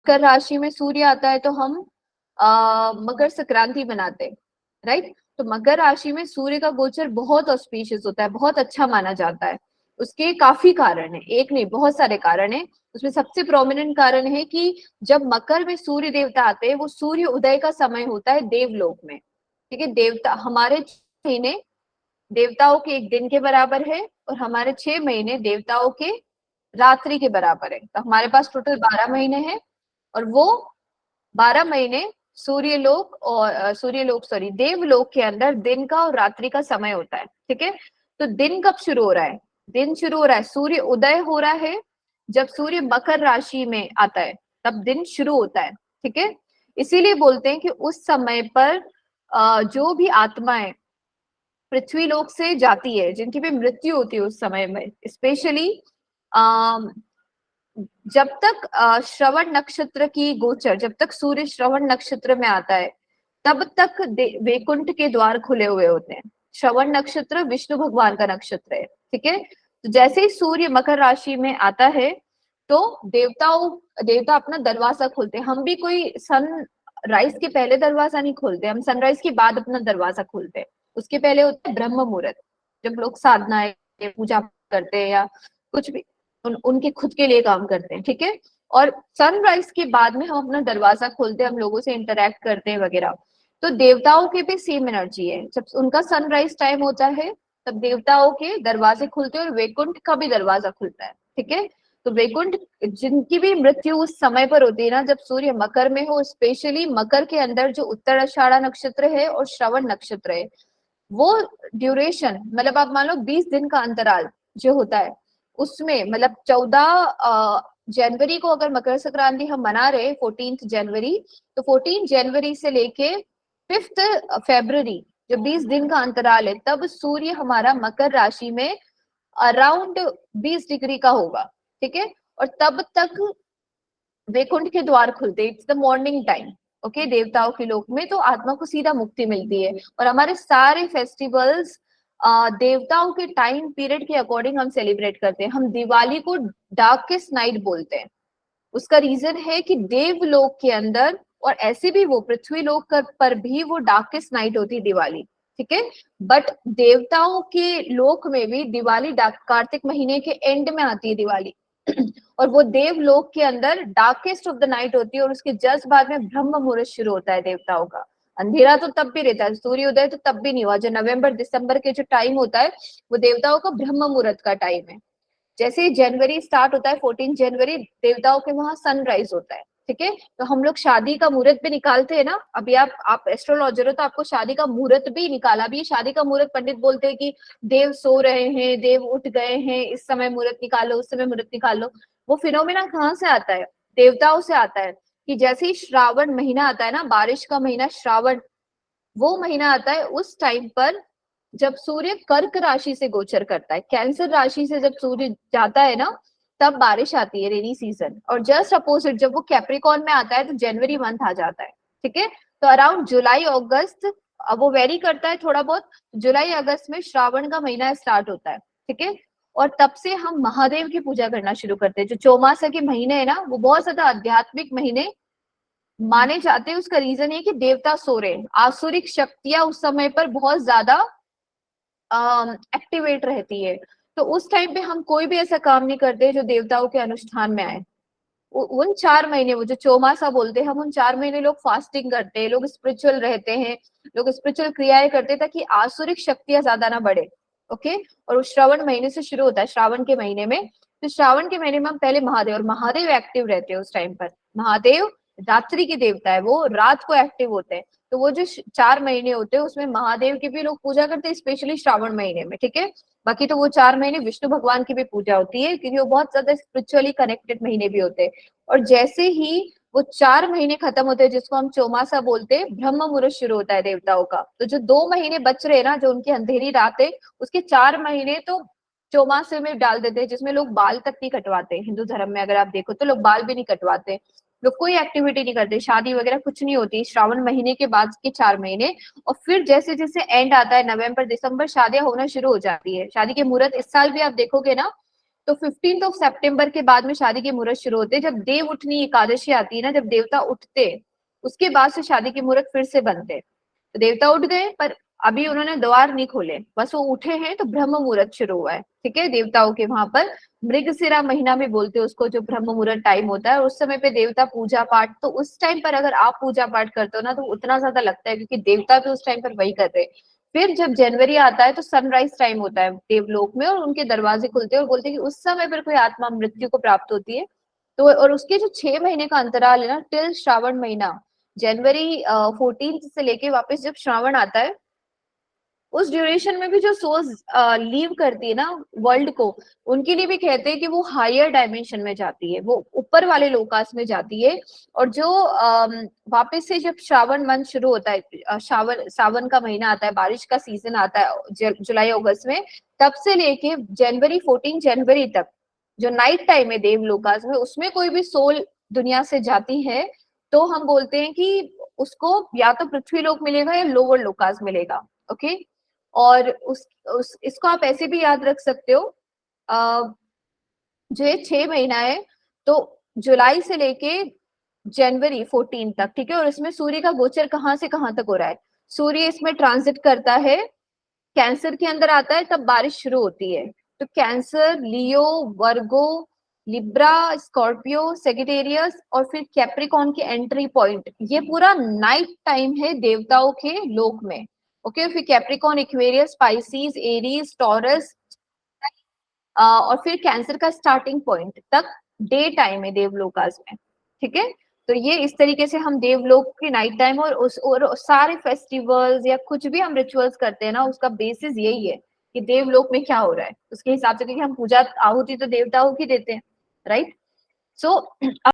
मकर राशि में सूर्य आता है तो हम मकर संक्रांति मनाते हैं, राइट। तो मकर राशि में सूर्य का गोचर बहुत ऑस्पिशियस होता है, बहुत अच्छा माना जाता है। उसके काफी कारण है, एक नहीं बहुत सारे कारण है। उसमें सबसे प्रोमिनेंट कारण है कि जब मकर में सूर्य देवता आते हैं, वो सूर्य उदय का समय होता है देवलोक में। ठीक है, देवता हमारे महीने देवताओं के एक दिन के बराबर है, और हमारे 6 महीने देवताओं के रात्रि के बराबर है। तो हमारे पास टोटल 12 महीने हैं, और वो 12 महीने सूर्यलोक और सूर्यलोक सॉरी देवलोक के अंदर दिन का और रात्रि का समय होता है। ठीक है, तो दिन कब शुरू हो रहा है? दिन शुरू हो रहा है, सूर्य उदय हो रहा है जब सूर्य मकर राशि में आता है, तब दिन शुरू होता है। ठीक है, इसीलिए बोलते हैं कि उस समय पर जो भी आत्माएं पृथ्वी लोक से जाती है, जिनकी भी मृत्यु होती है उस समय में, स्पेशली जब तक श्रवण नक्षत्र की गोचर, जब तक सूर्य श्रवण नक्षत्र में आता है, तब तक वैकुंठ के द्वार खुले हुए होते हैं। श्रवण नक्षत्र विष्णु भगवान का नक्षत्र है। ठीक है, तो जैसे ही सूर्य मकर राशि में आता है, तो देवता अपना दरवाजा खोलते हैं। हम भी कोई सन राइज के पहले दरवाजा नहीं खोलते, हम सनराइज के बाद अपना दरवाजा खोलते हैं। उसके पहले होता है ब्रह्म मुहूर्त, जब लोग साधनाएं पूजा करते हैं या कुछ भी उनके खुद के लिए काम करते हैं। ठीक है, और सनराइज के बाद में हम अपना दरवाजा खोलते हैं, हम लोगों से इंटरेक्ट करते हैं वगैरह। तो देवताओं के भी सेम एनर्जी है, जब उनका सनराइज टाइम होता है तब देवताओं के दरवाजे खुलते हैं और वैकुंठ का भी दरवाजा खुलता है। ठीक है, तो वैकुंठ जिनकी भी मृत्यु उस समय पर होती है ना, जब सूर्य मकर में हो, स्पेशली मकर के अंदर जो उत्तर आषाढ़ा नक्षत्र है और श्रवण नक्षत्र है, वो ड्यूरेशन मतलब आप मान लो 20 दिन का अंतराल जो होता है, उसमें मतलब 14 जनवरी को अगर मकर संक्रांति हम मना रहे 14 जनवरी, तो 14 जनवरी से लेके 5 फरवरी, जो 20 दिन का अंतराल है, तब सूर्य हमारा मकर राशि में अराउंड 20 डिग्री का होगा। ठीक है, और तब तक वैकुंठ के द्वार खुलते, it's the morning time. Okay, देवताओं के लोक में तो आत्मा को सीधा मुक्ति मिलती है। और हमारे सारे फेस्टिवल्स देवताओं के टाइम पीरियड के अकॉर्डिंग हम सेलिब्रेट करते हैं। हम दिवाली को डार्केस्ट नाइट बोलते हैं, उसका रीजन है कि देवलोक के अंदर, और ऐसे भी वो पृथ्वी लोक पर भी वो डार्केस्ट नाइट होती है दिवाली। ठीक है, बट देवताओं के लोक में भी दिवाली कार्तिक महीने के एंड में आती है दिवाली और वो देवलोक के अंदर डार्केस्ट ऑफ द नाइट होती है, और उसके जस्ट बाद में ब्रह्म मुहूर्त शुरू होता है देवताओं का। अंधेरा तो तब भी रहता है, सूर्योदय तो तब भी नहीं हुआ। जो नवंबर दिसंबर के जो टाइम होता है, वो देवताओं का ब्रह्म मुहूर्त का टाइम है। जैसे ही जनवरी स्टार्ट होता है 14 जनवरी, देवताओं के वहां सनराइज होता है। ठीक है, तो हम लोग शादी का मुहूर्त भी निकालते हैं ना। अभी आप एस्ट्रोलॉजर हो तो आपको शादी का मुहूर्त भी निकाला भी। शादी का मुहूर्त पंडित बोलते हैं कि देव सो रहे हैं, देव उठ गए हैं, इस समय मुहूर्त निकालो, उस समय मुहूर्त निकालो। वो फिनोमिना कहाँ से आता है? देवताओं से आता है। कि जैसे ही श्रावण महीना आता है ना, बारिश का महीना श्रावण, वो महीना आता है उस टाइम पर जब सूर्य कर्क राशि से गोचर करता है। कैंसर राशि से जब सूर्य जाता है ना, तब बारिश आती है, रेनी सीजन। और जस्ट अपोजिट जब वो कैप्रिकॉन में आता है तो जनवरी मंथ आ जाता है। ठीक है, तो अराउंड जुलाई अगस्त, अब वो वेरी करता है थोड़ा बहुत, जुलाई अगस्त में श्रावण का महीना स्टार्ट होता है। ठीक है, और तब से हम महादेव की पूजा करना शुरू करते हैं। जो चौमासा के महीने है ना, वो बहुत ज्यादा आध्यात्मिक महीने माने जाते हैं। उसका रीजन ये कि देवता सो रहे हैं, आसुरिक शक्तियां उस समय पर बहुत ज्यादा एक्टिवेट रहती है। तो उस टाइम पे हम कोई भी ऐसा काम नहीं करते जो देवताओं के अनुष्ठान में आए। उन 4 महीने, वो जो चौमासा बोलते हैं, हम उन 4 महीने लोग फास्टिंग करते हैं, लोग स्पिरिचुअल रहते हैं, लोग स्पिरिचुअल क्रियाएं करते हैं, ताकि आसुरिक शक्तियां ज्यादा ना बढ़े। ओके, और वो श्रावण महीने से शुरू होता है, श्रावण के महीने में। तो श्रावण के महीने में हम पहले महादेव, और महादेव एक्टिव रहते हैं उस टाइम पर। महादेव रात्रि के देवता है, वो रात को एक्टिव होते हैं। तो वो जो 4 महीने होते हैं उसमें महादेव की भी लोग पूजा करते हैं, स्पेशली श्रावण महीने में। ठीक है, बाकी तो वो 4 महीने विष्णु भगवान की भी पूजा होती है, क्योंकि वो बहुत ज्यादा स्पिरिचुअली कनेक्टेड महीने भी होते हैं। और जैसे ही वो 4 महीने खत्म होते हैं, जिसको हम चौमासा बोलते हैं, ब्रह्म मुहूर्त शुरू होता है देवताओं का। तो जो 2 महीने बच रहे हैं ना, जो उनकी अंधेरी रात है, उसके 4 महीने तो चौमासे में डाल देते हैं, जिसमें लोग बाल तक नहीं कटवाते। हिंदू धर्म में अगर आप देखो तो लोग बाल भी नहीं कटवाते, लोग कोई एक्टिविटी नहीं करते, शादी वगैरह कुछ नहीं होती श्रावण महीने के बाद के 4 महीने। और फिर जैसे जैसे एंड आता है नवंबर दिसंबर, शादियां होना शुरू हो जाती है। शादी के मुहूर्त इस साल भी आप देखोगे ना, तो 15 सितंबर के बाद में शादी के मुहूर्त शुरू होते हैं। जब देव उठनी एकादशी आती है ना, जब देवता उठते, उसके बाद से शादी के मुहूर्त फिर से बनते। तो देवता उठ गए पर अभी उन्होंने द्वार नहीं खोले, बस वो उठे हैं तो ब्रह्म मुहूर्त शुरू हुआ है। ठीक है, देवताओं के वहां पर मृगशिरा महीना भी बोलते हैं उसको, जो ब्रह्म मुहूर्त टाइम होता है। और उस समय पे देवता पूजा पाठ, तो उस टाइम पर अगर आप पूजा पाठ करते हो ना तो उतना ज्यादा लगता है, क्योंकि देवता भी उस टाइम पर वही करते हैं। फिर जब जनवरी आता है तो सनराइज टाइम होता है देवलोक में, और उनके दरवाजे खुलते हैं और बोलते हैं कि उस समय पर कोई आत्मा मृत्यु को प्राप्त होती है। तो और उसके जो 6 महीने का अंतराल है ना, टिल श्रावण महीना, जनवरी 14 से लेके वापस जब श्रावण आता है, उस ड्यूरेशन में भी जो सोल्स लीव करती है ना वर्ल्ड को, उनके लिए भी कहते हैं कि वो हायर डायमेंशन में जाती है, वो ऊपर वाले लोकास में जाती है। और जो वापस से जब श्रावण मंथ शुरू होता है, सावन का महीना आता है, बारिश का सीजन आता है जुलाई अगस्त में, तब से लेके जनवरी 14 जनवरी तक जो नाइट टाइम है देवलोकास में, उसमें कोई भी सोल दुनिया से जाती है तो हम बोलते हैं कि उसको या तो पृथ्वी लोक मिलेगा या लोअर लोकास मिलेगा। ओके, और उस इसको आप ऐसे भी याद रख सकते हो, जो ये 6 महीना है, तो जुलाई से लेके जनवरी 14 तक, ठीक है। और इसमें सूर्य का गोचर कहाँ से कहाँ तक हो रहा है, सूर्य इसमें ट्रांजिट करता है, कैंसर के अंदर आता है, तब बारिश शुरू होती है। तो कैंसर, लियो, वर्गो, लिब्रा, स्कॉर्पियो, सेगिटेरियस और फिर कैप्रिकॉन की एंट्री पॉइंट, ये पूरा नाइट टाइम है देवताओं के लोक में। ओके, फिर Capricorn, Aquarius, species, Aries, taurus, और फिर कैंसर का स्टार्टिंग पॉइंट तक डे टाइम है देवलोकास में। ठीक है, तो ये इस तरीके से हम देवलोक की नाइट टाइम और सारे फेस्टिवल्स या कुछ भी हम रिचुअल्स करते हैं ना, उसका बेसिस यही है कि देवलोक में क्या हो रहा है उसके हिसाब से, क्योंकि हम पूजा आहुति तो देवताओं की देते हैं, राइट। सो